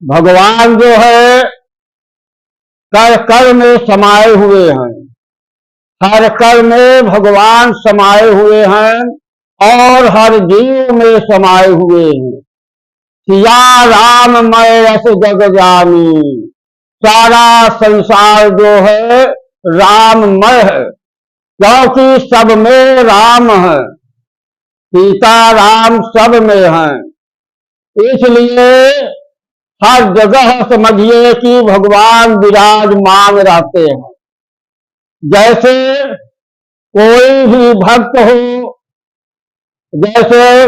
भगवान जो है कर कर में समाये हुए हैं, हर कर में भगवान समाये हुए हैं और हर जीव में समाये हुए हैं। सिया राम मैं रस जग जानी, सारा संसार जो है राममय है, क्योंकि सब में राम है, सीता राम सब में हैं। इसलिए हर जगह समझिए कि भगवान विराजमान रहते हैं। जैसे कोई भी भक्त हो, जैसे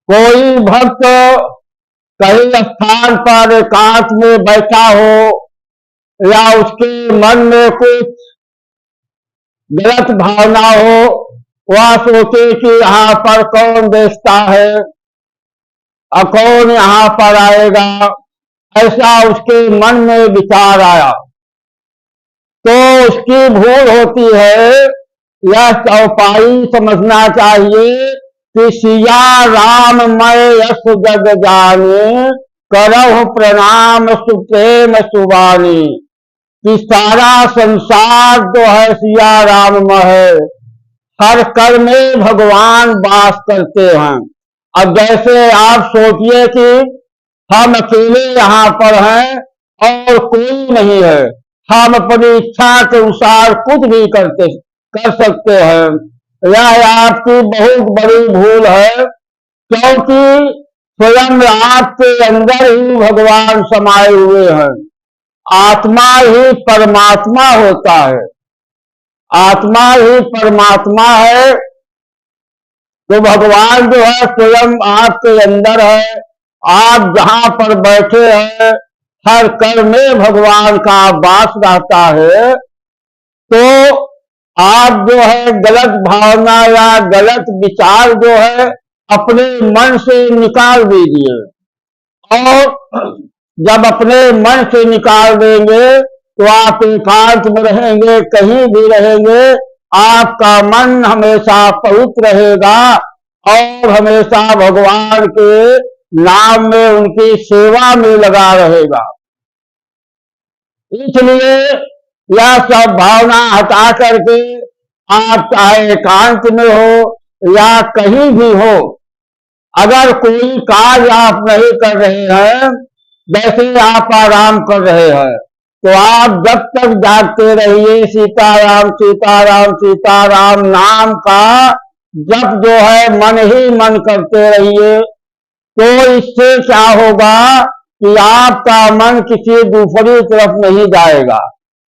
कोई भक्त कहीं स्थान पर एकांत में बैठा हो या उसके मन में कुछ गलत भावना हो, वह सोचे कि यहाँ पर कौन देखता है और कौन यहाँ पर आएगा, ऐसा उसके मन में विचार आया तो उसकी भूल होती है। यह चौपाई समझना चाहिए कि सिया राम मैं यश जग जाने, करहु प्रणाम सुप्रेम सुबानी, कि सारा संसार जो है सिया राम में है, हर कर में भगवान वास करते हैं। अब जैसे आप सोचिए कि हम अकेले यहाँ पर हैं और कोई नहीं है, हम अपनी इच्छा के अनुसार कुछ भी कर सकते हैं। यह आपकी बहुत बड़ी भूल है, क्योंकि स्वयं आपके अंदर ही भगवान समाये हुए हैं। आत्मा ही परमात्मा होता है, आत्मा ही परमात्मा है, तो भगवान जो है स्वयं आपके अंदर है। आप जहां पर बैठे हैं हर कर में भगवान का वास रहता है, तो आप जो है गलत भावना या गलत विचार जो है अपने मन से निकाल दीजिए, और जब अपने मन से निकाल देंगे तो आप एकांत में रहेंगे, कहीं भी रहेंगे, आपका मन हमेशा पवित्र रहेगा और हमेशा भगवान के नाम में उनकी सेवा में लगा रहेगा। इसलिए यह सब भावना हटा करके आप चाहे एकांत में हो या कहीं भी हो, अगर कोई कार्य आप नहीं कर रहे हैं, वैसे आप आराम कर रहे हैं, तो आप जब तक जागते रहिए सीताराम सीताराम सीताराम नाम का जप जो है मन ही मन करते रहिए। तो इससे क्या होगा कि आपका मन किसी दूसरी तरफ नहीं जाएगा।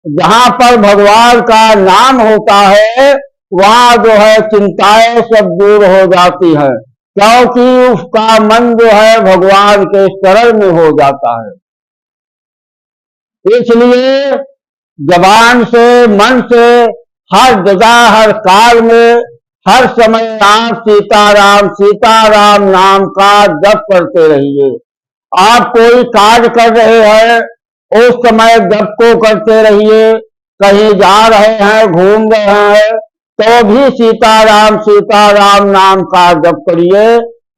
जहां पर भगवान का नाम होता है वहां जो है चिंताएं सब दूर हो जाती है, क्योंकि उसका मन जो है भगवान के शरण में हो जाता है। इसलिए जबान से मन से हर जगह हर काल में हर समय आप सीताराम सीताराम नाम का जप करते रहिए। आप कोई कार्य कर रहे हैं उस समय जप को करते रहिए, कहीं जा रहे हैं घूम रहे हैं तो भी सीताराम सीताराम नाम का जप करिए।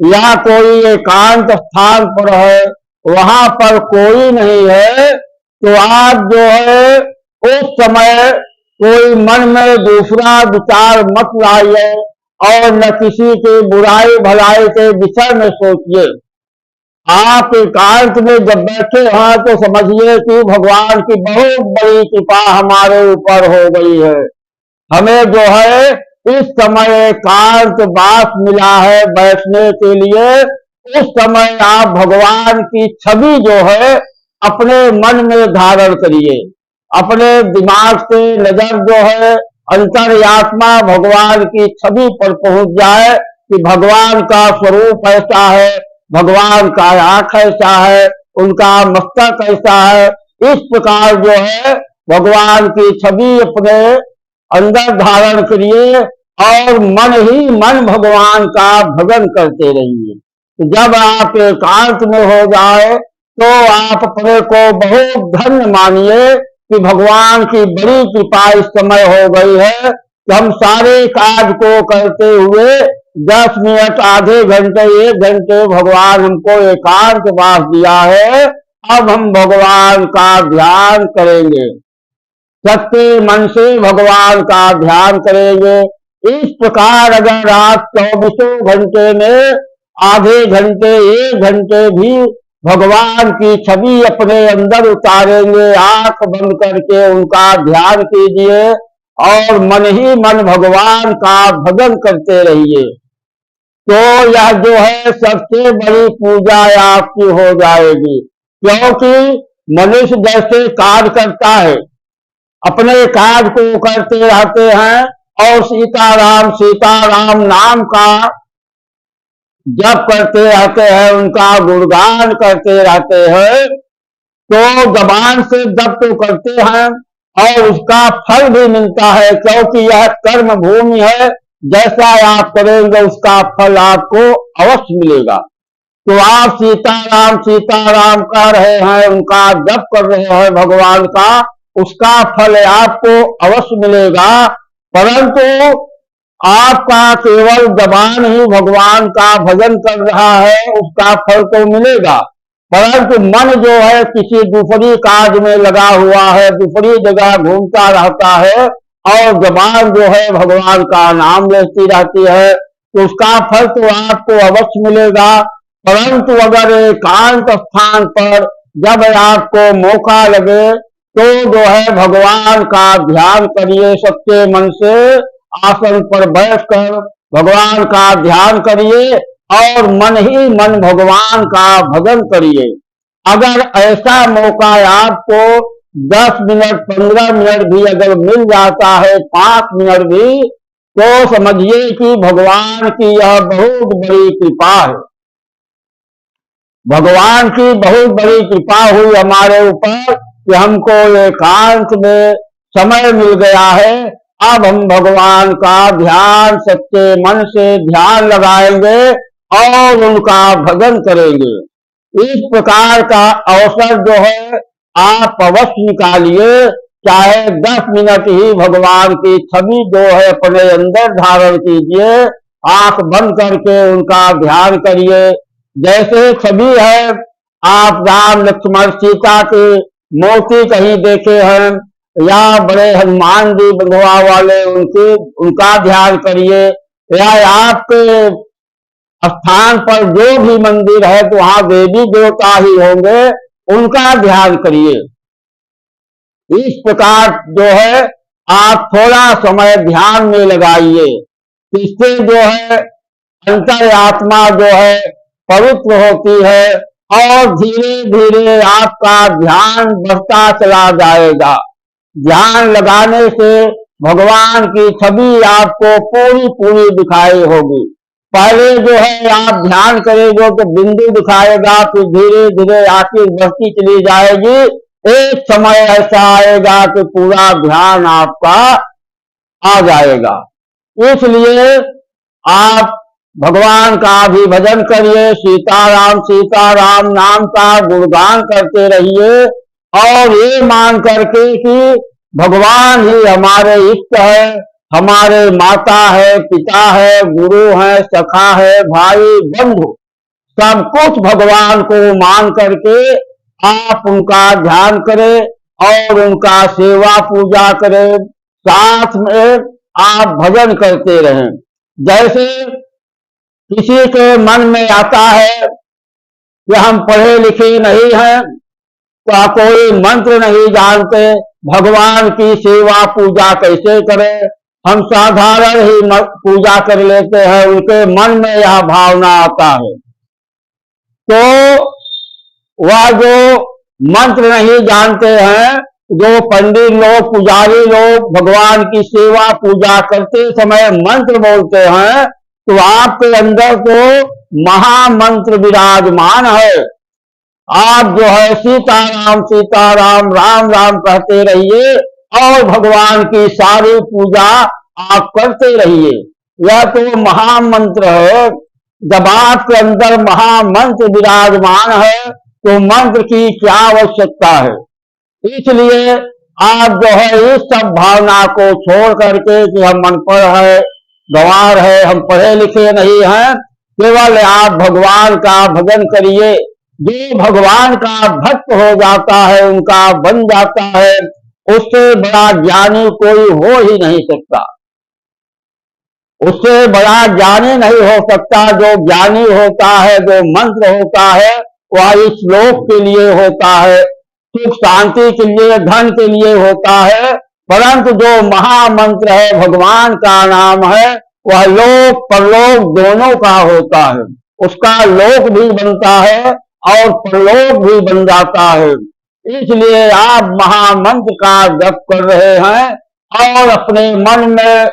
या कोई एकांत स्थान पर है वहां पर कोई नहीं है तो आप जो है उस समय कोई मन में दूसरा विचार मत लाइए और न किसी के बुराई भलाई के विषय में सोचिए। आप एकांत में जब बैठे हैं तो समझिए कि भगवान की बहुत बड़ी कृपा हमारे ऊपर हो गई है। हमें जो है इस समय एकांत वास मिला है बैठने के लिए। उस समय आप भगवान की छवि जो है अपने मन में धारण करिए, अपने दिमाग से नजर जो है अंतर्यात्मा भगवान की छवि पर पहुंच जाए कि भगवान का स्वरूप ऐसा है, भगवान का आंख ऐसा है, उनका मस्तक ऐसा है। इस प्रकार जो है भगवान की छवि अपने अंदर धारण करिए और मन ही मन भगवान का भजन करते रहिए। तो जब आप एकांत में हो जाए तो आप अपने को बहुत धन्य मानिए कि भगवान की बड़ी कृपा इस समय हो गई है कि हम सारे कार्य को करते हुए 10 मिनट, आधे घंटे, 1 घंटे भगवान हमको एकांत वास दिया है, अब हम भगवान का ध्यान करेंगे, सच्चे मन से भगवान का ध्यान करेंगे। इस प्रकार अगर आप 24 घंटे में आधे घंटे, 1 घंटे भी भगवान की छवि अपने अंदर उतारेंगे, आंख बंद करके उनका ध्यान कीजिए और मन ही मन भगवान का भजन करते रहिए, तो यह जो है सबसे बड़ी पूजा आपकी हो जाएगी। क्योंकि मनुष्य जैसे कार्य करता है, अपने कार्य को करते रहते हैं और सीताराम सीताराम नाम का जप करते रहते हैं, उनका गुणगान करते रहते हैं, तो जबान से जप तो करते हैं और उसका फल भी मिलता है, क्योंकि यह कर्म भूमि है, जैसा आप करेंगे उसका फल आपको अवश्य मिलेगा। तो आप सीताराम सीताराम कर रहे हैं, उनका जप कर रहे हैं भगवान का, उसका फल आपको अवश्य मिलेगा। परंतु आपका केवल जबान ही भगवान का भजन कर रहा है, उसका फल तो मिलेगा, परंतु मन जो है किसी दूसरी कार्य में लगा हुआ है, दूसरी जगह घूमता रहता है और जबान जो है भगवान का नाम लेती रहती है, तो उसका फल तो आपको अवश्य मिलेगा। परंतु अगर एकांत स्थान पर जब आपको मौका लगे तो जो है भगवान का ध्यान करिए, सच्चे मन से आसन पर बैठकर भगवान का ध्यान करिए और मन ही मन भगवान का भजन करिए। अगर ऐसा मौका आपको 10 मिनट, 15 मिनट भी अगर मिल जाता है, 5 मिनट भी, तो समझिए कि भगवान की यह बहुत बड़ी कृपा है, भगवान की बहुत बड़ी कृपा हुई हमारे ऊपर कि हमको एकांत में समय मिल गया है। अब हम भगवान का ध्यान सच्चे मन से ध्यान लगाएंगे और उनका भजन करेंगे। इस प्रकार का अवसर जो है आप अवश्य निकालिए, चाहे 10 मिनट ही भगवान की छवि जो है अपने अंदर धारण कीजिए, आंख बंद करके उनका ध्यान करिए। जैसे छवि है, आप राम लक्ष्मण सीता के मूर्ति कहीं देखे हैं या बड़े हनुमान जी बंधुआ वाले उनका ध्यान करिए, या आपके स्थान पर जो भी मंदिर है तो वहां देवी देवता ही होंगे, उनका ध्यान करिए। इस प्रकार जो है आप थोड़ा समय ध्यान में लगाइए, इससे जो है अंतर आत्मा जो है पवित्र होती है और धीरे धीरे आपका ध्यान बढ़ता चला जाएगा। ध्यान लगाने से भगवान की छवि आपको पूरी पूरी दिखाई होगी। पहले जो है आप ध्यान करेंगे तो बिंदु दिखाएगा, फिर धीरे धीरे आखिर बढ़ती चली जाएगी। एक समय ऐसा आएगा कि पूरा ध्यान आपका आ जाएगा। इसलिए आप भगवान का भी भजन करिए, सीताराम सीताराम नाम का गुणगान करते रहिए और ये मान करके कि भगवान ही हमारे इष्ट है, हमारे माता है, पिता है, गुरु है, सखा है, भाई बंधु, सब कुछ भगवान को मान करके आप उनका ध्यान करें और उनका सेवा पूजा करें, साथ में आप भजन करते रहें। जैसे किसी के मन में आता है कि हम पढ़े लिखे नहीं हैं, तो कोई मंत्र नहीं जानते, भगवान की सेवा पूजा कैसे करें, हम साधारण ही पूजा कर लेते हैं, उनके मन में यह भावना आता है, तो वह जो मंत्र नहीं जानते हैं, जो पंडित लोग पुजारी लोग भगवान की सेवा पूजा करते समय मंत्र बोलते हैं, तो आपके अंदर तो महामंत्र विराजमान है। आप जो है सीताराम सीताराम राम राम कहते रहिए और भगवान की सारी पूजा आप करते रहिए। यह तो महामंत्र है। जब आपके अंदर महामंत्र विराजमान है तो मंत्र की क्या आवश्यकता है। इसलिए आप जो है इस सब भावना को छोड़ करके कि हम अनपढ़ है, गंवार है, हम पढ़े लिखे नहीं हैं। केवल आप भगवान का भजन करिए। जो भगवान का भक्त हो जाता है, उनका बन जाता है, उससे बड़ा ज्ञानी कोई हो ही नहीं सकता। उससे बड़ा ज्ञानी नहीं हो सकता। जो ज्ञानी होता है, जो मंत्र होता है, वह इस लोक के लिए होता है, सुख शांति के लिए, धन के लिए होता है। परंतु जो महामंत्र है, भगवान का नाम है, वह लोक परलोक दोनों का होता है। उसका लोक भी बनता है और परलोक भी बन जाता है। इसलिए आप महामंत्र का जप कर रहे हैं और अपने मन में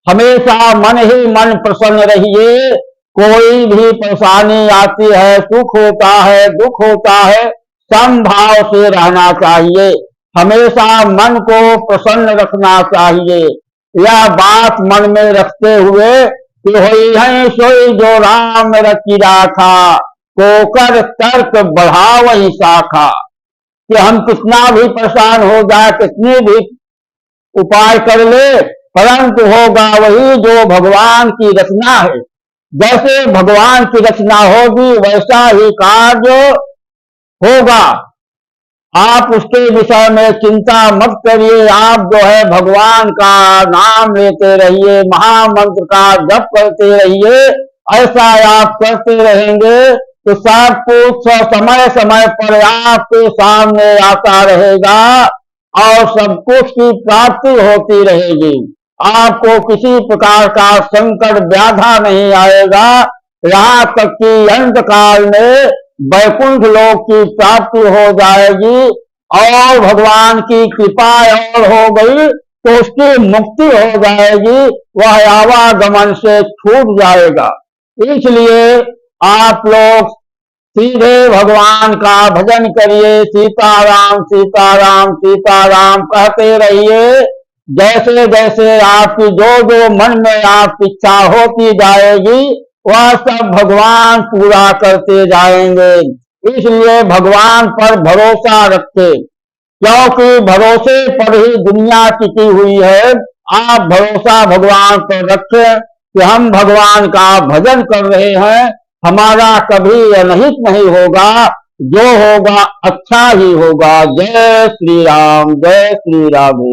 हमेशा मन ही मन प्रसन्न रहिए। कोई भी परेशानी आती है, सुख होता है, दुख होता है, समभाव से रहना चाहिए। हमेशा मन को प्रसन्न रखना चाहिए। यह बात मन में रखते हुए कि होई है सोई जो राम रची राखा, कोकर तर्क बढ़ा वही शाखा। कि हम कितना भी परेशान हो जाए, कितनी भी उपाय कर ले, परंतु होगा वही जो भगवान की रचना है। जैसे भगवान की रचना होगी वैसा ही कार्य होगा। आप उसके विषय में चिंता मत करिए। आप जो है भगवान का नाम लेते रहिए, महामंत्र का जप करते रहिए। ऐसा आप करते रहेंगे तो सब कुछ समय समय पर आपके सामने आता रहेगा और सब कुछ की प्राप्ति होती रहेगी। आपको किसी प्रकार का संकट व्याधा नहीं आएगा। यहाँ तक कि अंत काल में वैकुंठ लोक की प्राप्ति हो जाएगी और भगवान की कृपा और हो गई तो उसकी मुक्ति हो जाएगी। वह आवागमन से छूट जाएगा। इसलिए आप लोग सीधे भगवान का भजन करिए। सीताराम सीताराम सीताराम कहते रहिए। जैसे जैसे आपकी जो जो मन में आपकी इच्छा होती जाएगी वह सब भगवान पूरा करते जाएंगे। इसलिए भगवान पर भरोसा रखे, क्योंकि भरोसे पर ही दुनिया टिकी हुई है। आप भरोसा भगवान पर रखें कि हम भगवान का भजन कर रहे हैं, हमारा कभी अनहित नहीं होगा, जो होगा अच्छा ही होगा। जय श्री राम, जय श्री राम।